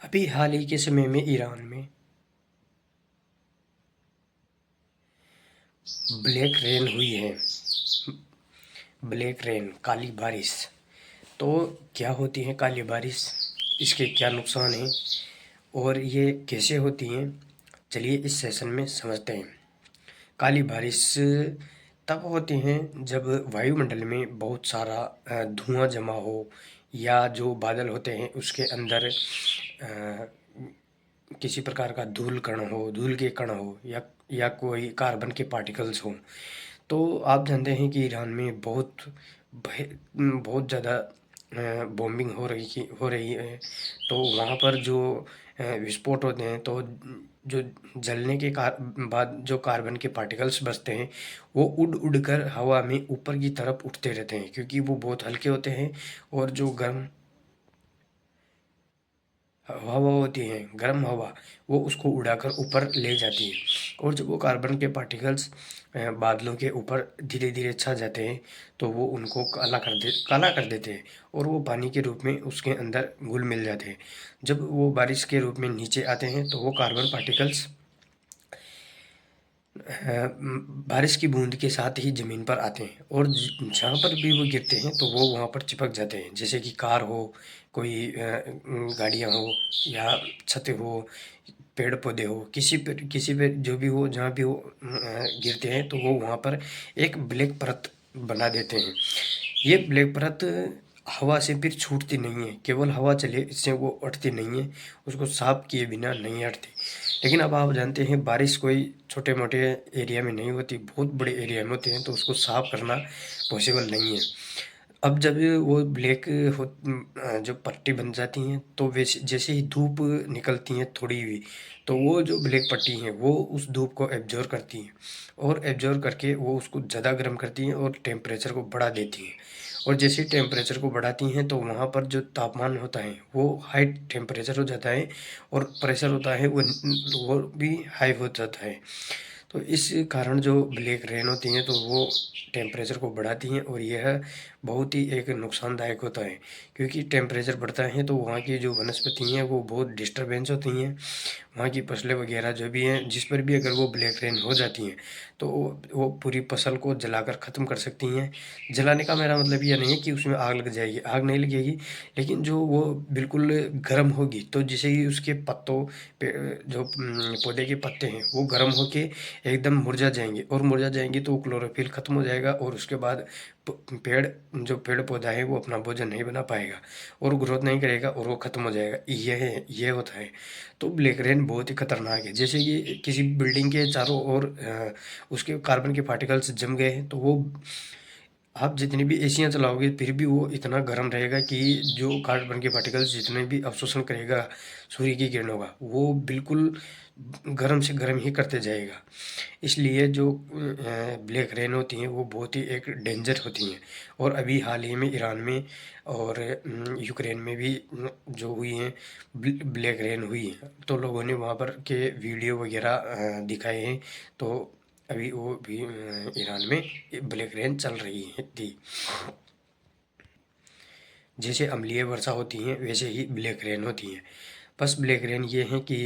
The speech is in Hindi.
अभी हाल ही के समय में ईरान में ब्लैक रेन हुई है। ब्लैक रेन, काली बारिश। तो क्या होती है काली बारिश, इसके क्या नुकसान हैं और ये कैसे होती हैं, चलिए इस सेशन में समझते हैं। काली बारिश तब होती हैं जब वायुमंडल में बहुत सारा धुआं जमा हो, या जो बादल होते हैं उसके अंदर किसी प्रकार का धूल कण हो, धूल के कण हो, या कोई कार्बन के पार्टिकल्स हों। तो आप जानते हैं कि ईरान में बहुत ज़्यादा बॉम्बिंग हो रही है। तो वहाँ पर जो विस्फोट होते हैं, तो जो जलने के बाद जो कार्बन के पार्टिकल्स बचते हैं वो उड़ उड़ कर हवा में ऊपर की तरफ उठते रहते हैं, क्योंकि वो बहुत हल्के होते हैं। और जो गर्म हवा होती है, गर्म हवा, वो उसको उड़ाकर ऊपर ले जाती है। और जब वो कार्बन के पार्टिकल्स बादलों के ऊपर धीरे धीरे छा जाते हैं तो वो उनको काला कर देते हैं, और वो पानी के रूप में उसके अंदर घुल मिल जाते हैं। जब वो बारिश के रूप में नीचे आते हैं तो वो कार्बन पार्टिकल्स बारिश की बूंद के साथ ही ज़मीन पर आते हैं, और जहाँ पर भी वो गिरते हैं तो वो वहाँ पर चिपक जाते हैं। जैसे कि कार हो, कोई गाड़ियाँ हो, या छत हो, पेड़ पौधे हो, किसी पे जो भी हो, जहाँ भी वो गिरते हैं तो वो वहाँ पर एक ब्लैक परत बना देते हैं। ये ब्लैक परत हवा से फिर छूटती नहीं है, केवल हवा चले इससे वो हटती नहीं है, उसको साफ किए बिना नहीं हटती। लेकिन अब आप जानते हैं बारिश कोई छोटे मोटे एरिया में नहीं होती, बहुत बड़े एरिया में होते हैं, तो उसको साफ करना पॉसिबल नहीं है। अब जब वो जो पट्टी बन जाती हैं तो वैसे जैसे ही धूप निकलती हैं थोड़ी भी, तो वो जो ब्लैक पट्टी हैं वो उस धूप को एब्जॉर्ब करती हैं, और एब्जॉर्ब करके वो उसको ज़्यादा गर्म करती हैं और टेम्परेचर को बढ़ा देती हैं। और जैसे ही टेम्परेचर को बढ़ाती हैं तो वहाँ पर जो तापमान होता है वो हाई टेम्परेचर हो जाता है, और प्रेशर होता है वो भी हाई हो जाता है। तो इस कारण जो ब्लैक रेन होती हैं तो वो टेम्परेचर को बढ़ाती हैं, और यह बहुत ही एक नुकसानदायक होता है। क्योंकि टेम्परेचर बढ़ता है तो वहाँ की जो वनस्पति हैं वो बहुत डिस्टर्बेंस होती हैं, वहाँ की फसलें वगैरह जो भी हैं, जिस पर भी अगर वो ब्लैक रेन हो जाती हैं तो वो पूरी फसल को जलाकर ख़त्म कर सकती हैं। जलाने का मेरा मतलब ये नहीं है कि उसमें आग लग जाएगी, आग नहीं लगेगी, लेकिन जो वो बिल्कुल गर्म होगी तो जिसे ही उसके पत्तों पे जो पौधे के पत्ते हैं वो गर्म होके एकदम मुरझा जाएंगे, और मुरझा जाएंगे तो क्लोरोफिल ख़त्म हो जाएगा, और उसके बाद पेड़ जो पेड़ पौधा है वो अपना भोजन नहीं बना पाएगा, और ग्रोथ नहीं करेगा, और वो ख़त्म हो जाएगा। ये होता है। तो ब्लैक रेन बहुत ही खतरनाक है। जैसे कि किसी बिल्डिंग के चारों ओर उसके कार्बन के पार्टिकल्स जम गए हैं तो वो आप जितनी भी एसियाँ चलाओगे फिर भी वो इतना गर्म रहेगा कि जो कार्बन के पार्टिकल्स जितने भी अवशोषण करेगा सूर्य की किरणों का, वो बिल्कुल गर्म से गर्म ही करते जाएगा। इसलिए जो ब्लैक रेन होती हैं वो बहुत ही एक डेंजर होती हैं। और अभी हाल ही में ईरान में और यूक्रेन में भी जो हुई हैं ब्लैक रेन हुई है, तो लोगों ने वहाँ पर के वीडियो वगैरह दिखाए हैं। तो अभी वो भी ईरान में ब्लैक रेन चल रही है थी। जैसे अम्लीय वर्षा होती है वैसे ही ब्लैक रेन होती है। बस ब्लैक रेन ये है कि